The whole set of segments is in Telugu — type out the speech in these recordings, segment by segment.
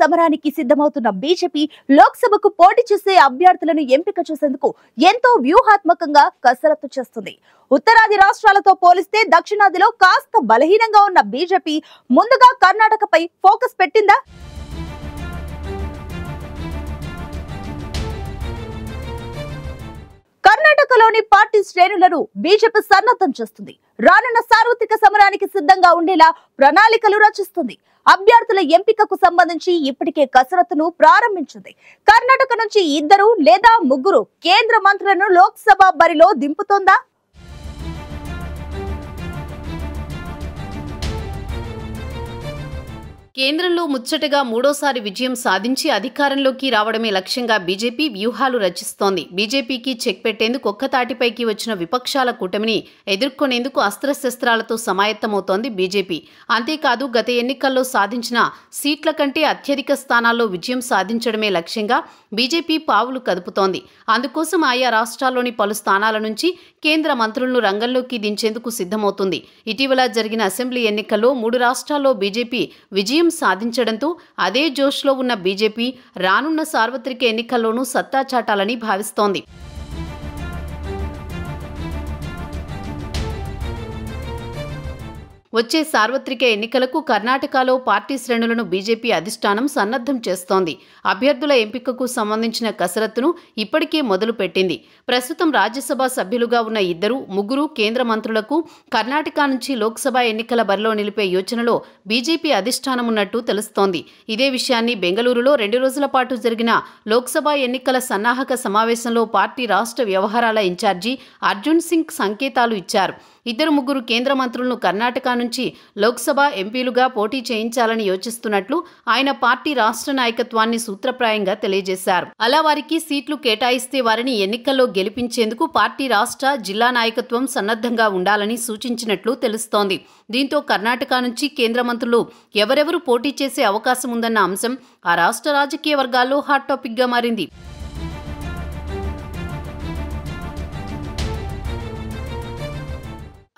సమరానికి సిద్ధమవుతున్న బీజేపీ లోక్సభకు పోటీ చేసే అభ్యర్థులను ఎంపిక చేసేందుకు ఎంతో వ్యూహాత్మకంగా కసరత్తు చేస్తుంది. ఉత్తరాది రాష్ట్రాలతో పోలిస్తే దక్షిణాదిలో కాస్త బలహీనంగా ఉన్న బీజేపీ ముందుగా కర్ణాటకపై ఫోకస్ పెట్టిందా? కర్ణాటకలోని పార్టీ శ్రేణులను బీజేపీ సన్నద్ధం చేస్తుంది. రానున్న సార్వత్రిక సమరానికి సిద్ధంగా ఉండేలా ప్రణాళికలు రచిస్తుంది. అభ్యర్థుల ఎంపికకు సంబంధించి ఇప్పటికే కసరత్తును ప్రారంభించింది. కర్ణాటక నుంచి 2 లేదా 3 కేంద్ర మంత్రులను లోక్సభ బరిలో దింపుతోందా? కేంద్రంలో ముచ్చటగా మూడోసారి విజయం సాధించి అధికారంలోకి రావడమే లక్ష్యంగా బీజేపీ వ్యూహాలు రచిస్తోంది. బీజేపీకి చెక్ పెట్టేందుకు ఒక్కతాటిపైకి వచ్చిన విపక్షాల కూటమిని ఎదుర్కొనేందుకు అస్త్రశస్త్రాలతో సమాయత్తమవుతోంది బీజేపీ. అంతేకాదు గత ఎన్నికల్లో సాధించిన సీట్ల కంటే అత్యధిక స్థానాల్లో విజయం సాధించడమే లక్ష్యంగా బీజేపీ పావులు కదుపుతోంది. అందుకోసం ఆయా రాష్ట్రాల్లోని పలు స్థానాల నుంచి కేంద్ర మంత్రులను రంగంలోకి దించేందుకు సిద్ధమవుతుంది. ఇటీవల జరిగిన అసెంబ్లీ ఎన్నికల్లో 3 రాష్ట్రాల్లో బీజేపీ విజయం సాధించడంతో అదే జోష్లో ఉన్న బీజేపీ రానున్న సార్వత్రిక ఎన్నికల్లోనూ సత్తా చాటాలని భావిస్తోంది. వచ్చే సార్వత్రిక ఎన్నికలకు కర్ణాటకలో పార్టీ శ్రేణులను బీజేపీ అధిష్టానం సన్నద్ధం చేస్తోంది. అభ్యర్థుల ఎంపికకు సంబంధించిన కసరత్తును ఇప్పటికే మొదలుపెట్టింది. ప్రస్తుతం రాజ్యసభ సభ్యులుగా ఉన్న 2, 3 కేంద్ర మంత్రులకు కర్ణాటక నుంచి లోక్సభ ఎన్నికల బరిలో నిలిపే యోచనలో బీజేపీ అధిష్టానం ఉన్నట్టు తెలుస్తోంది. ఇదే విషయాన్ని బెంగళూరులో 2 రోజుల పాటు జరిగిన లోక్సభ ఎన్నికల సన్నాహక సమావేశంలో పార్టీ రాష్ట్ర వ్యవహారాల ఇన్ఛార్జి అర్జున్ సింగ్ సంకేతాలు ఇచ్చారు. 2, 3 కేంద్ర మంత్రులను కర్ణాటక నుంచి లోక్సభ ఎంపీలుగా పోటీ చేయించాలని యోచిస్తున్నట్లు ఆయన పార్టీ రాష్ట్ర నాయకత్వాన్ని సూత్రప్రాయంగా తెలియజేశారు. అలా వారికి సీట్లు కేటాయిస్తే వారిని ఎన్నికల్లో గెలిపించేందుకు పార్టీ రాష్ట్ర, జిల్లా నాయకత్వం సన్నద్ధంగా ఉండాలని సూచించినట్లు తెలుస్తోంది. దీంతో కర్ణాటక నుంచి కేంద్ర మంత్రులు ఎవరెవరు పోటీ చేసే అవకాశం ఉందన్న అంశం ఆ రాష్ట్ర రాజకీయ వర్గాల్లో హాట్ టాపిక్ గా మారింది.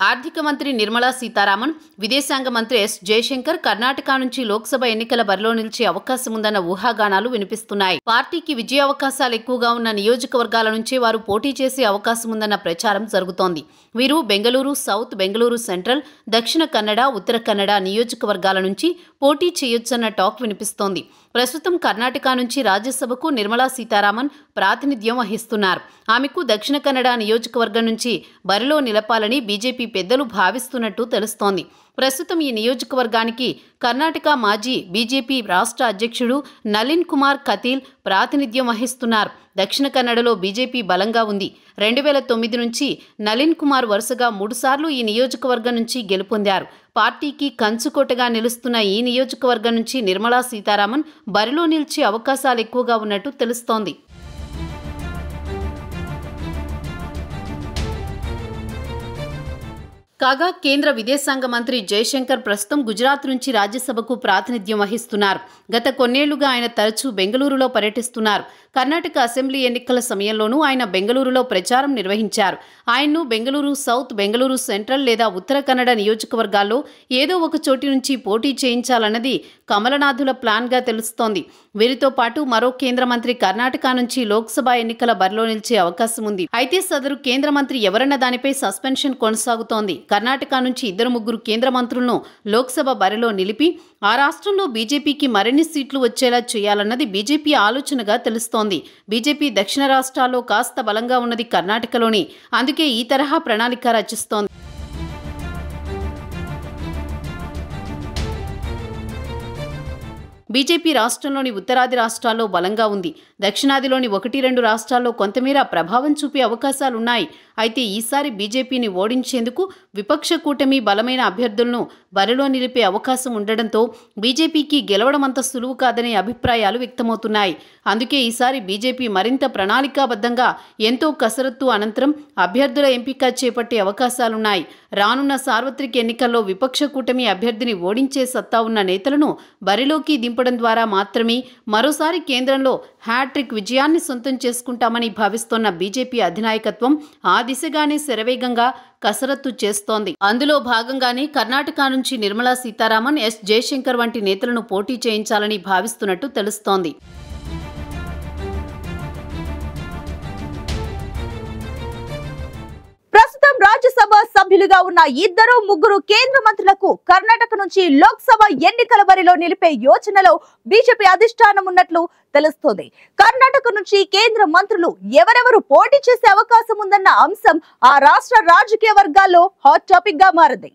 ఆర్థిక మంత్రి నిర్మలా సీతారామన్, విదేశాంగ మంత్రి ఎస్ జయశంకర్ కర్ణాటక నుంచి లోక్సభ ఎన్నికల బరిలో నిలిచే అవకాశం ఉందన్న ఊహాగానాలు వినిపిస్తున్నాయి. పార్టీకి విజయ అవకాశాలు ఎక్కువగా ఉన్న నియోజకవర్గాల నుంచే వారు పోటీ చేసే అవకాశం ఉందన్న ప్రచారం జరుగుతోంది. వీరు బెంగళూరు సౌత్, బెంగళూరు సెంట్రల్, దక్షిణ కన్నడ, ఉత్తర కన్నడ నియోజకవర్గాల నుంచి పోటీ చేయొచ్చన్న టాక్ వినిపిస్తోంది. ప్రస్తుతం కర్ణాటక నుంచి రాజ్యసభకు నిర్మలా సీతారామన్ ప్రాతినిధ్యం వహిస్తున్నారు. ఆమెకు దక్షిణ కన్నడ నియోజకవర్గం నుంచి బరిలో నిలపాలని బీజేపీ పెద్దలు భావిస్తున్నట్టు తెలుస్తోంది. ప్రస్తుతం ఈ నియోజకవర్గానికి కర్ణాటక మాజీ బీజేపీ రాష్ట్ర అధ్యక్షుడు నలిన్ కుమార్ కతీల్ ప్రాతినిధ్యం వహిస్తున్నారు. దక్షిణ కన్నడలో బీజేపీ బలంగా ఉంది. 2009 నుంచి నలిన్ కుమార్ వరుసగా 3 సార్లు ఈ నియోజకవర్గం నుంచి గెలుపొందారు. పార్టీకి కంచుకోటగా నిలుస్తున్న ఈ నియోజకవర్గం నుంచి నిర్మలా సీతారామన్ బరిలో నిలిచే అవకాశాలు ఎక్కువగా ఉన్నట్టు తెలుస్తోంది. కాగా కేంద్ర విదేశాంగ మంత్రి జయశంకర్ ప్రస్తుతం గుజరాత్ నుంచి రాజ్యసభకు ప్రాతినిధ్యం వహిస్తున్నారు. గత కొన్నేళ్లుగా ఆయన తరచూ బెంగళూరులో పర్యటిస్తున్నారు. కర్ణాటక అసెంబ్లీ ఎన్నికల సమయంలోనూ ఆయన బెంగళూరులో ప్రచారం నిర్వహించారు. ఆయన్ను బెంగళూరు సౌత్, బెంగళూరు సెంట్రల్ లేదా ఉత్తర కన్నడ నియోజకవర్గాల్లో ఏదో ఒక చోటి నుంచి పోటీ చేయించాలన్నది కమలనాథుల ప్లాన్గా తెలుస్తోంది. వీరితో పాటు మరో కేంద్ర మంత్రి కర్ణాటక నుంచి లోక్సభ ఎన్నికల బరిలో నిలిచే అవకాశం ఉంది. అయితే సదరు కేంద్ర మంత్రి ఎవరన్న దానిపై సస్పెన్షన్ కొనసాగుతోంది. కర్ణాటక నుంచి 2, 3 కేంద్ర మంత్రులను లోక్సభ బరిలో నిలిపి ఆ రాష్ట్రంలో బీజేపీకి మరిన్ని సీట్లు వచ్చేలా చేయాలన్నది బీజేపీ ఆలోచనగా తెలుస్తోంది. బీజేపీ దక్షిణ రాష్ట్రాల్లో కాస్త బలంగా ఉన్నది కర్ణాటకలోని. అందుకే ఈ తరహా ప్రణాళిక రచిస్తోంది. బీజేపీ రాష్ట్రంలోని ఉత్తరాది రాష్ట్రాల్లో బలంగా ఉంది. దక్షిణాదిలోని 1-2 రాష్ట్రాల్లో కొంతమేర ప్రభావం చూపే అవకాశాలున్నాయి. అయితే ఈసారి బీజేపీని ఓడించేందుకు విపక్ష కూటమి బలమైన అభ్యర్థులను బరిలో నిలిపే అవకాశం ఉండడంతో బీజేపీకి గెలవడం అంత సులువు కాదనే అభిప్రాయాలు వ్యక్తమవుతున్నాయి. అందుకే ఈసారి బీజేపీ మరింత ప్రణాళికాబద్ధంగా ఎంతో కసరత్తు అనంతరం అభ్యర్థుల ఎంపిక చేపట్టే అవకాశాలున్నాయి. రానున్న సార్వత్రిక ఎన్నికల్లో విపక్ష కూటమి అభ్యర్థిని ఓడించే సత్తా ఉన్న నేతలను బరిలోకి దింపు నింపడం ద్వారా మాత్రమే మరోసారి కేంద్రంలో హ్యాట్రిక్ విజయాన్ని సొంతం చేసుకుంటామని భావిస్తోన్న బీజేపీ అధినాయకత్వం ఆ దిశగానే శరవేగంగా కసరత్తు చేస్తోంది. అందులో భాగంగానే కర్ణాటక నుంచి నిర్మలా సీతారామన్, ఎస్ జయశంకర్ వంటి నేతలను పోటీ చేయించాలని భావిస్తున్నట్టు తెలుస్తోంది. ప్రస్తుతం రాజ్యసభ సభ్యులుగా ఉన్న ఇద్దరు ముగ్గురు కేంద్ర మంత్రులకు కర్ణాటక నుంచి లోక్సభ ఎన్నికల బరిలో నిలిపే యోచనలో బీజేపీ అధిష్టానం ఉన్నట్లు తెలుస్తోంది. కర్ణాటక నుంచి కేంద్ర మంత్రులు ఎవరెవరు పోటీ చేసే అవకాశం ఉందన్న అంశం ఆ రాష్ట్ర రాజకీయ వర్గాల్లో హాట్ టాపిక్ గా మారింది.